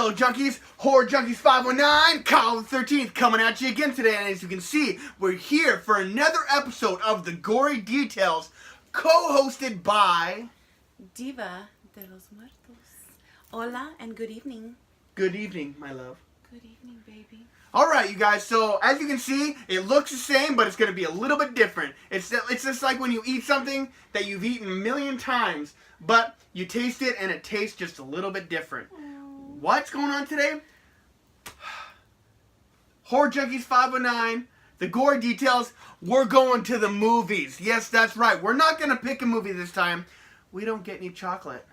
fellow junkies, Horror Junkies 519, Kyle the 13th coming at you again today, and as you can see, we're here for another episode of the Gory Details, co-hosted by... Diva de los Muertos. Hola and good evening. Good evening, my love. Good evening, baby. Alright, you guys, so as you can see, it looks the same, but it's going to be a little bit different. It's just like when you eat something that you've eaten a million times, but you taste it and it tastes just a little bit different. What's going on today? Horror Junkies 519, the Gory Details, we're going to the movies. Yes, that's right. We're not going to pick a movie this time. We don't get any chocolate.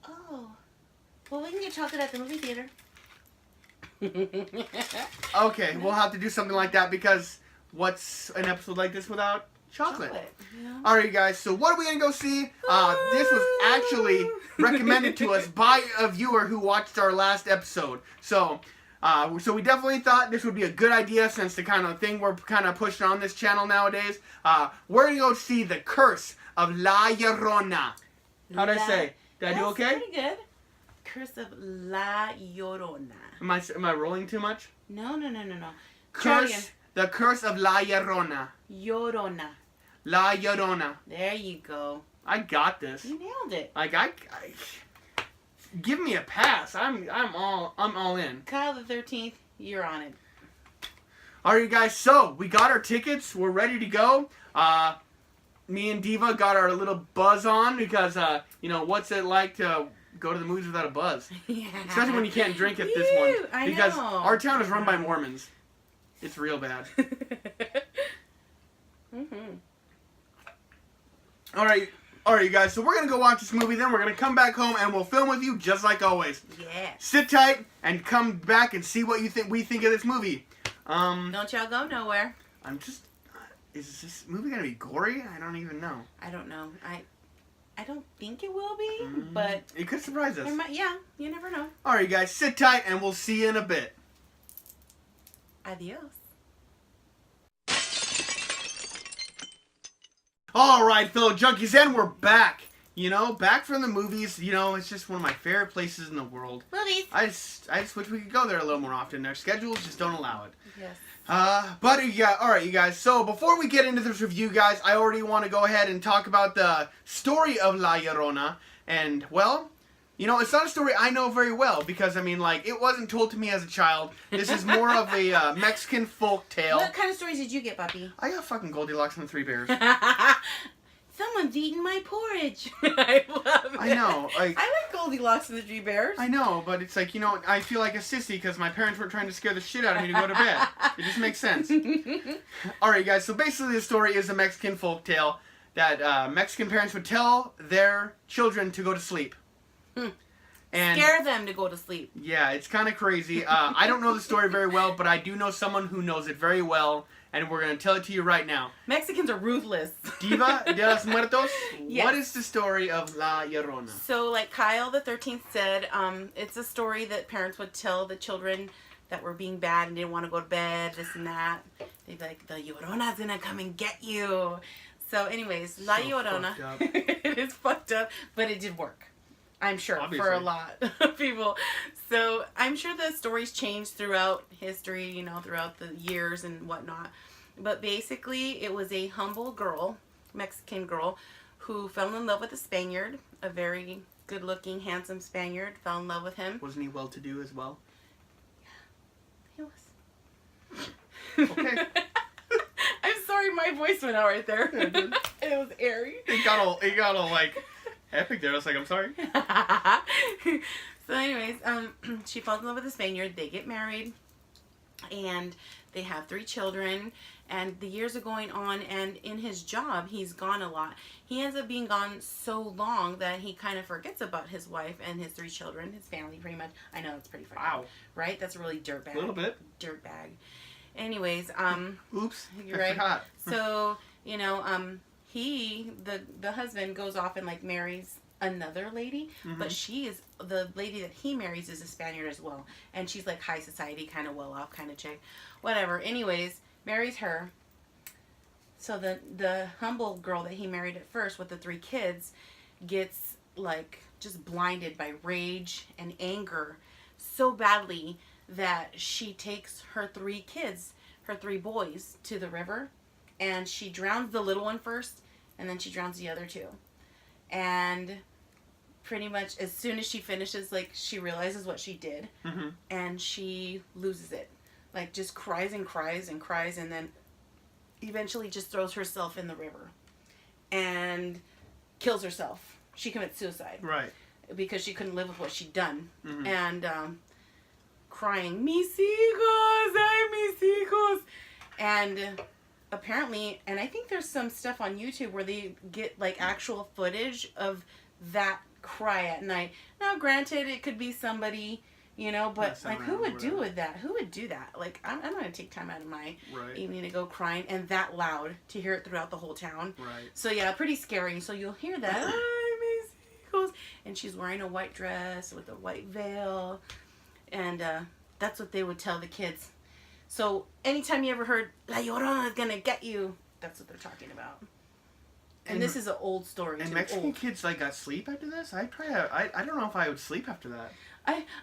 Oh. Well, we can get chocolate at the movie theater. Okay, we'll have to do something like that because what's an episode like this without chocolate? Yeah. Alright, you guys, so what are we going to go see? This was actually recommended to us by a viewer who watched our last episode. So we definitely thought this would be a good idea since the kind of thing we're kind of pushing on this channel nowadays. We're going to go see The Curse of La Llorona. How'd I say? Did I do okay? Pretty good. Curse of La Llorona. Am I rolling too much? No. The Curse of La Llorona. Llorona. La Llorona. There you go. I got this. You nailed it. Like I give me a pass. I'm all in. Kyle the 13th, you're on it. Alright, you guys. So we got our tickets. We're ready to go. Me and Diva got our little buzz on because what's it like to go to the movies without a buzz? Yeah. Especially when you can't drink at this one. I Because know. our town is run by Mormons. It's real bad. Alright, you guys, so we're going to go watch this movie, then we're going to come back home and we'll film with you just like always. Yeah. Sit tight and come back and see what we think of this movie. Don't y'all go nowhere. Is this movie going to be gory? I don't even know. I don't know. I don't think it will be, but... It could surprise us. Yeah, you never know. Alright, you guys, sit tight and we'll see you in a bit. Adios. Alright, fellow junkies, and we're back. Back from the movies. It's just one of my favorite places in the world. Movies. I just wish we could go there a little more often. Our schedules just don't allow it. Yes. Alright, you guys. So before we get into this review, guys, I already want to go ahead and talk about the story of La Llorona. And, well, it's not a story I know very well because, it wasn't told to me as a child. This is more of a Mexican folk tale. What kind of stories did you get, Puppy? I got fucking Goldilocks and the Three Bears. Someone's eating my porridge. I love it. I know. I like Goldilocks and the Three Bears. I know, but it's like, I feel like a sissy because my parents were trying to scare the shit out of me to go to bed. It just makes sense. Alright, guys, so basically the story is a Mexican folk tale that Mexican parents would tell their children to go to sleep. And scare them to go to sleep. Yeah, it's kind of crazy. I don't know the story very well, but I do know someone who knows it very well, and we're going to tell it to you right now. Mexicans are ruthless. Diva de los Muertos, yes. What is the story of La Llorona? So, like Kyle the 13th said, it's a story that parents would tell the children that were being bad and didn't want to go to bed, this and that. They'd be like, the Llorona's going to come and get you. So, anyways, La Llorona. It is fucked up, but it did work. I'm sure, obviously, for a lot of people. So I'm sure the stories changed throughout history, throughout the years and whatnot. But basically, it was a humble girl, Mexican girl, who fell in love with a Spaniard, a very good-looking, handsome Spaniard, fell in love with him. Wasn't he well-to-do as well? Yeah, he was. Okay. I'm sorry, my voice went out right there. It was airy. It got all like... epic there. I was like, I'm sorry. So anyways, she falls in love with a Spaniard. They get married. And they have 3 children. And the years are going on. And in his job, he's gone a lot. He ends up being gone so long that he kind of forgets about his wife and his 3 children. His family, pretty much. I know, it's pretty funny. Wow. Right? That's a really dirtbag. A little bit. Dirtbag. Anyways, oops. You're right. Forgot. So, the husband goes off and like marries another lady, but the lady that he marries is a Spaniard as well, and she's like high society, kind of well off kind of chick, whatever. Anyways, marries her. So the humble girl that he married at first with the 3 kids gets like just blinded by rage and anger so badly that she takes her 3 kids, her 3 boys, to the river, and she drowns the little one first, and then she drowns the other 2. And pretty much as soon as she finishes, like, she realizes what she did, and she loses it. Like, just cries and cries and cries, and then eventually just throws herself in the river and kills herself. She commits suicide. Right. Because she couldn't live with what she'd done. And crying, mis hijos, ay, mis hijos. And apparently, and I think there's some stuff on YouTube where they get, like, actual footage of that cry at night. Now, granted, it could be somebody, you know, but like, who would do with that? Who would do that? Like, I'm not gonna take time out of my evening to go crying and that loud to hear it throughout the whole town. Right. So yeah, pretty scary. So you'll hear that. Ay, mis hijos. And she's wearing a white dress with a white veil, and that's what they would tell the kids. So anytime you ever heard La Llorona is gonna get you, that's what they're talking about. And this is an old story. And too. Mexican kids like got sleep after this? I don't know if I would sleep after that.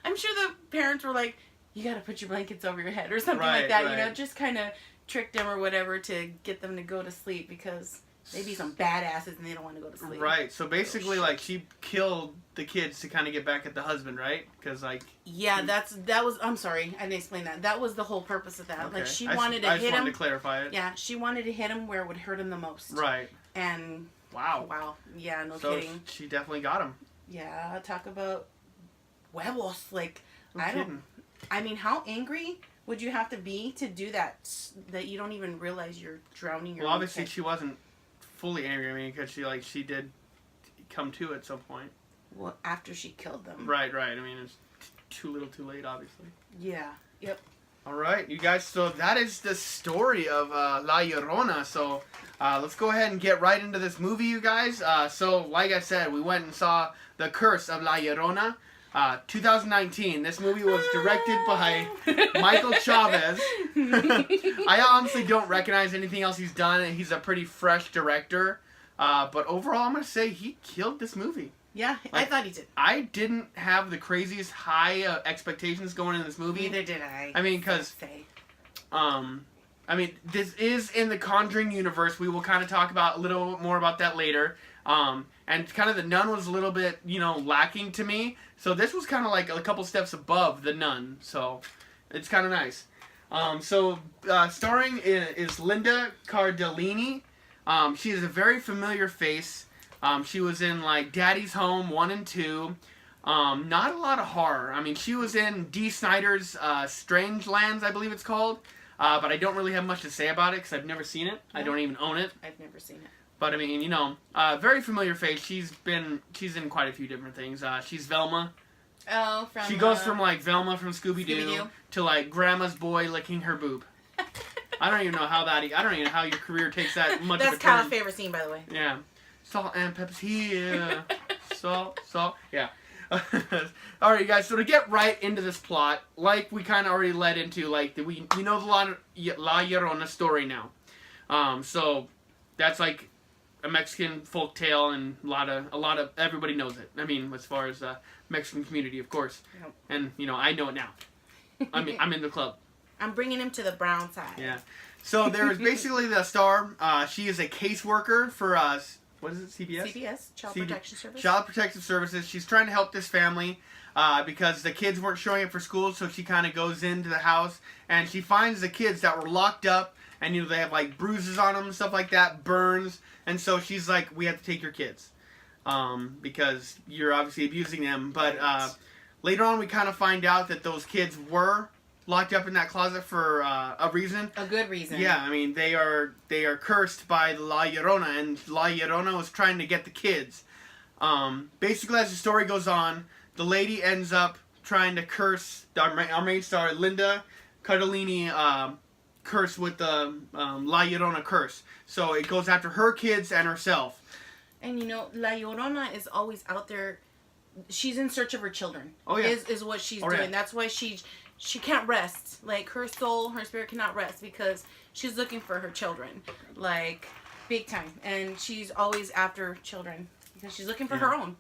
I'm sure the parents were like, you gotta put your blankets over your head or something like that, you know, just kind of tricked them or whatever to get them to go to sleep because they be some badasses and they don't want to go to sleep. Right, so basically, like, she killed the kids to kind of get back at the husband, right? Because, like... Yeah, that was, I'm sorry, I didn't explain that. That was the whole purpose of that. Okay. Like, she wanted to hit him. I just wanted to clarify it. Yeah, she wanted to hit him where it would hurt him the most. Right. And... Wow. Yeah, no kidding. So she definitely got him. Yeah, talk about huevos. Like, No I mean, how angry would you have to be to do that you don't even realize you're drowning your Well, obviously she wasn't fully angry. I mean, because she did come to at some point. Well, after she killed them. Right. I mean, it's too little too late, obviously. Yeah. Yep. All right, you guys, so that is the story of La Llorona. So let's go ahead and get right into this movie, you guys. So like I said, we went and saw The Curse of La Llorona, 2019. This movie was directed by Michael Chavez. I honestly don't recognize anything else he's done. He's a pretty fresh director. But overall, I'm going to say he killed this movie. Yeah, like, I thought he did. I didn't have the craziest high expectations going in this movie. Neither did I. I mean, because, this is in the Conjuring universe. We will kind of talk about a little more about that later. And kind of The Nun was a little bit, lacking to me. So this was kind of like a couple steps above The Nun. So it's kind of nice. Starring is Linda Cardellini. She is a very familiar face. She was in, like, Daddy's Home 1 and 2. Not a lot of horror. I mean, she was in Dee Snider's Strange Lands, I believe it's called. But I don't really have much to say about it because I've never seen it. No. I don't even own it. I've never seen it. But, I mean, very familiar face. She's in quite a few different things. She's Velma. Oh, She goes from, like, Velma from Scooby-Doo to, like, Grandma's boy licking her boob. I don't even know how your career takes that much of a turn. That's Kyle's favorite scene, by the way. Yeah. Salt and pepper's here. Salt. Yeah. Alright, you guys, so to get right into this plot, like we kind of already led into, like, we know the La Llorona story now. So that's like a Mexican folk tale, and a lot of everybody knows it. I mean, as far as the Mexican community, of course. Yep. And, I know it now. I'm in the club. I'm bringing him to the brown side. Yeah. So there is basically the star. She is a caseworker for what is it, CPS? CPS, Child Protection Services. Child Protective Services. She's trying to help this family because the kids weren't showing up for school, so she kind of goes into the house, and she finds the kids that were locked up, and, they have, like, bruises on them and stuff like that, burns, and so she's like, we have to take your kids because you're obviously abusing them. But later on, we kind of find out that those kids were locked up in that closet for a reason. A good reason. Yeah, I mean, they are cursed by La Llorona, and La Llorona was trying to get the kids. Basically, as the story goes on, the lady ends up trying to curse our main star, Linda Cardellini, curse with the La Llorona curse. So it goes after her kids and herself. And, La Llorona is always out there. She's in search of her children. Oh, yeah. Is what she's doing. Yeah. That's why she can't rest. Like, her soul, her spirit cannot rest because she's looking for her children. Like, big time. And she's always after children because she's looking for her own,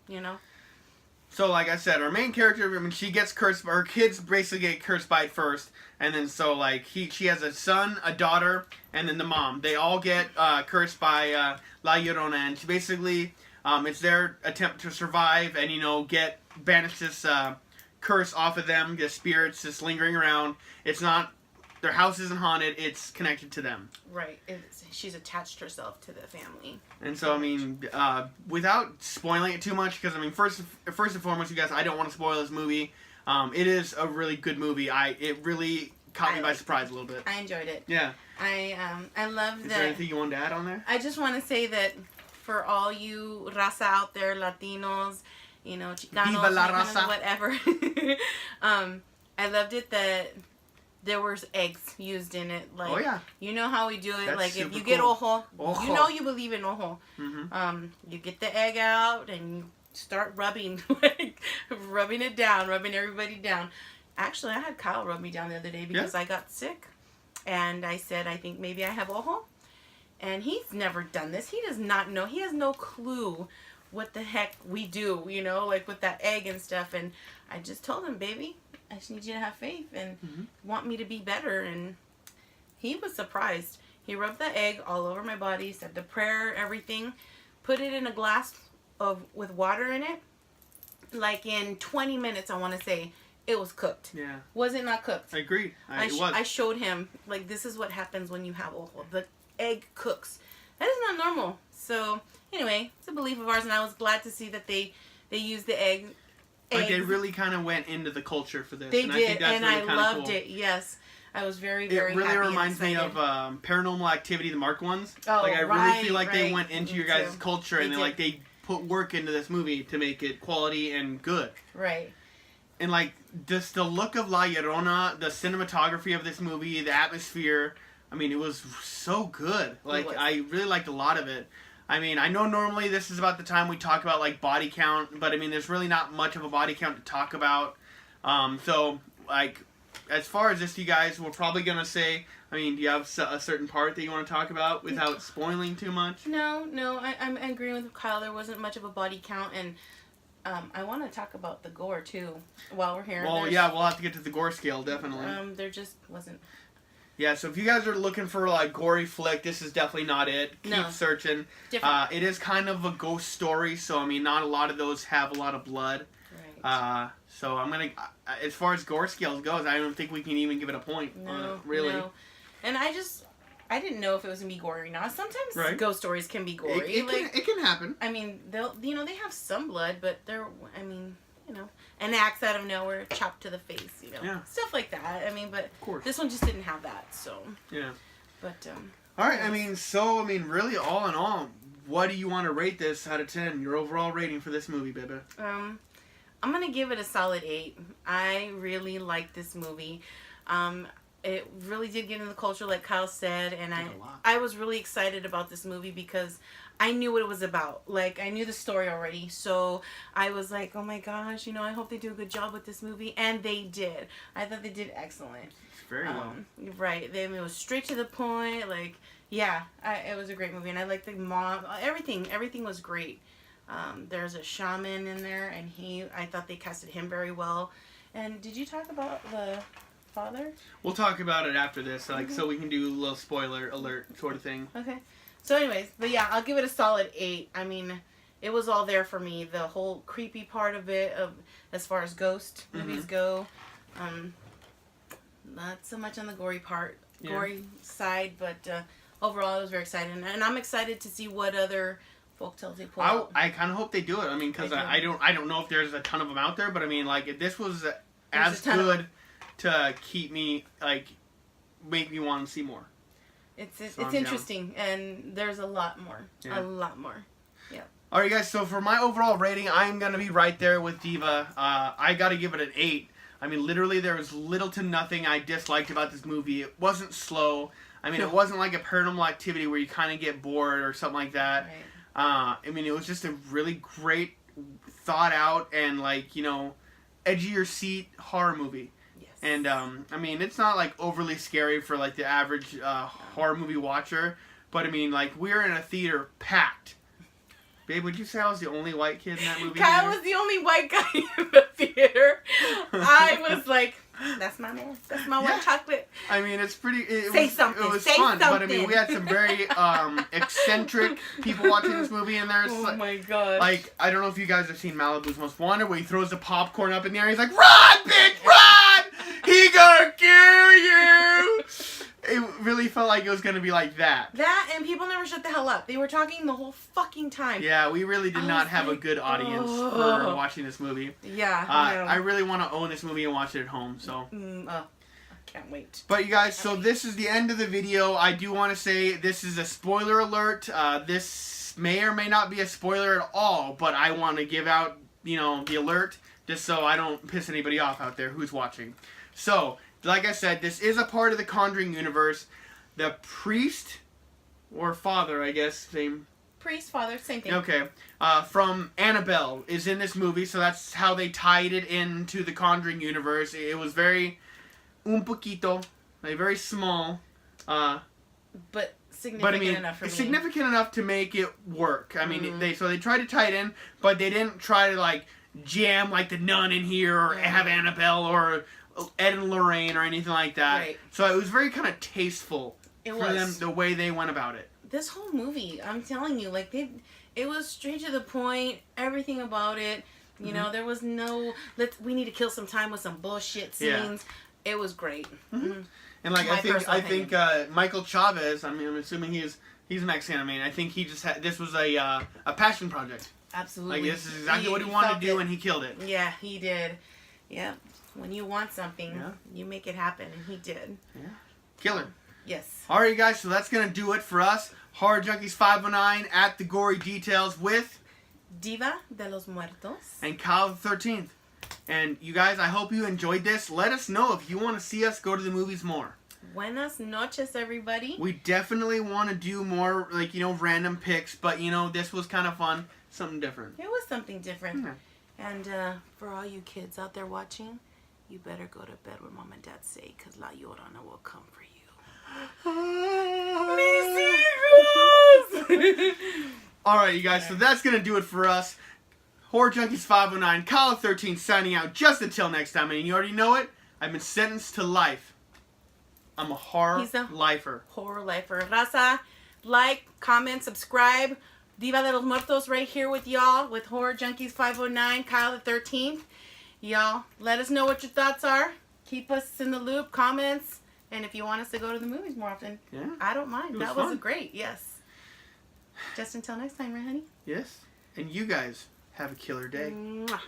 So, like I said, our main character, I mean, she gets cursed. Her kids basically get cursed by it first, and then so like she has a son, a daughter, and then the mom. They all get cursed by La Llorona, and she basically it's their attempt to survive and get banish this curse off of them. The spirits just lingering around. It's not their house isn't haunted. It's connected to them. Right. She's attached herself to the family. And so, I mean, without spoiling it too much, because, I mean, first and foremost, you guys, I don't want to spoil this movie. It is a really good movie. It really caught me by surprise a little bit. I enjoyed it. Yeah. I love that. Is there anything you wanted to add on there? I just want to say that for all you raza out there, Latinos, Chicanos, Viva la raza. whatever, I loved it that there was eggs used in it. Like, oh, yeah. You know how we do it. That's like, if you cool. get ojo, Ojo. you believe in ojo. Mm-hmm. You get the egg out and you start rubbing, rubbing it down, rubbing everybody down. Actually, I had Kyle rub me down the other day because I got sick. And I said, I think maybe I have ojo. And he's never done this. He does not know. He has no clue what the heck we do, like with that egg and stuff. And I just told him, baby, I just need you to have faith and want me to be better. And he was surprised. He rubbed the egg all over my body, said the prayer, everything, put it in a glass with water in it. Like in 20 minutes, I want to say, it was cooked. Yeah. Was it not cooked? I agree. It was. I showed him, like, this is what happens when you have ojo. The egg cooks. That is not normal. So, anyway, it's a belief of ours, and I was glad to see that they used the egg. Like, they really kind of went into the culture for this. They and did, I think that's and really I loved cool. it. Yes, I was very, very It really happy reminds and me of excited. Paranormal Activity, the Mark ones. Oh, like, I really feel like they right. went into Me your guys' too. culture, and then, like, they put work into this movie to make it quality and good. Right. And, like, just the look of La Llorona, the cinematography of this movie, the atmosphere, I mean, it was so good. Like, I really liked a lot of it. I mean, I know normally this is about the time we talk about, like, body count, but, I mean, there's really not much of a body count to talk about. So, like, as far as this, you guys, we're probably going to say, I mean, do you have a certain part that you want to talk about without spoiling too much? No, I'm agreeing with Kyle. There wasn't much of a body count, and I want to talk about the gore, too, while we're here. Well, yeah, we'll have to get to the gore scale, definitely. There just wasn't. Yeah, so if you guys are looking for, like, gory flick, this is definitely not it. Keep searching. Different. It is kind of a ghost story, so, I mean, not a lot of those have a lot of blood. Right. So I'm going to, as far as gore scales goes, I don't think we can even give it a point. No, really. No. And I didn't know if it was going to be gory or not. Sometimes ghost stories can be gory. It can happen. I mean, they have some blood, but an axe out of nowhere, chopped to the face, stuff like that. I mean, but of course. This one just didn't have that, so. Yeah. But, all right, I mean, really, all in all, what do you want to rate this out of 10? Your overall rating for this movie, baby? I'm going to give it a solid 8. I really liked this movie. It really did get into the culture, like Kyle said, and I was really excited about this movie because I knew what it was about. Like, I knew the story already, so I was like, oh my gosh, I hope they do a good job with this movie, and they did. I thought they did excellent. Very well. Right. It was straight to the point, like, yeah, it was a great movie, and I liked the mom, everything was great. There's a shaman in there, and I thought they casted him very well. And did you talk about the father? We'll talk about it after this, so we can do a little spoiler alert sort of thing. Okay. So anyways, but yeah, I'll give it a solid 8. I mean, it was all there for me. The whole creepy part of it, as far as ghost movies go. Not so much on the gory side, but overall I was very excited. And I'm excited to see what other folktales they pull out. I kind of hope they do it. I mean, because I don't know if there's a ton of them out there, but I mean, like, if this was as good to keep me, like, make me want to see more. It's interesting, and there's a lot more. Yeah. A lot more. Yeah. All right, guys, so for my overall rating, I'm going to be right there with Diva. I got to give it an 8. I mean, literally, there was little to nothing I disliked about this movie. It wasn't slow. I mean, it wasn't like a Paranormal Activity where you kind of get bored or something like that. Right. I mean, it was just a really great, thought out, and, like, edge of your seat horror movie. And, I mean, it's not, like, overly scary for, like, the average horror movie watcher. But, I mean, like, we're in a theater packed. Babe, would you say I was the only white kid in that movie? Kyle was the only white guy in the theater. I was like, that's my man. That's my white chocolate. I mean, it's pretty... It Say was, something. It was Say fun, something. but I mean, we had some very eccentric people watching this movie in there. Oh my god. Like, I don't know if you guys have seen Malibu's Most Wanted, where he throws the popcorn up in the air. He's like, "Run, bitch, run! He gonna kill you!" It really felt like it was gonna be like that. That and people never shut the hell up. They were talking the whole fucking time. Yeah, we really did not have a good audience for watching this movie. Yeah. I really want to own this movie and watch it at home, so. I can't wait. But you guys, so this is the end of the video. I do want to say this is a spoiler alert. This may or may not be a spoiler at all, but I want to give out, you know, the alert just so I don't piss anybody off out there who's watching. So, like I said, this is a part of the Conjuring universe. The priest, or father, I guess, same. Priest, father, same thing. Okay. From Annabelle is in this movie, so that's how they tied it into the Conjuring universe. It was very un poquito, like very small. But significant enough for me. Significant enough to make it work. I mean, they tried to tie it in, but they didn't try to like jam like the nun in here or have Annabelle or Ed and Lorraine or anything like that. Right. So it was very kind of tasteful for them, the way they went about it. This whole movie, I'm telling you, like it was straight to the point. Everything about it, you know, there was no we need to kill some time with some bullshit scenes. Yeah. It was great. And like I think Michael Chavez. I mean, I'm assuming he's Mexican. I mean, I think he just had this was a passion project. Absolutely. Like this is exactly what he wanted to do, and he killed it. Yeah, he did. Yeah. When you want something, you make it happen, and he did. Yeah. Killer. Yes. Alright, guys, so that's going to do it for us. Horror Junkies 509 at the Gory Details with Diva de los Muertos and Kyle the 13th. And you guys, I hope you enjoyed this. Let us know if you want to see us go to the movies more. Buenas noches, everybody. We definitely want to do more, like, you know, random picks, but, you know, this was kind of fun. Something different. It was something different. Yeah. And for all you kids out there watching, you better go to bed when Mom and Dad say, because La Llorona will come for you. Alright, you guys, so that's going to do it for us. Horror Junkies 509, Kyle 13 signing out just until next time. And you already know it, I've been sentenced to life. I'm a horror lifer. Horror lifer. Raza, like, comment, subscribe. Diva de los Muertos right here with y'all with Horror Junkies 509, Kyle the 13th. Y'all, let us know what your thoughts are. Keep us in the loop, comments. And if you want us to go to the movies more often, I don't mind. That was great, yes. Just until next time, right, honey? Yes. And you guys have a killer day. Mwah.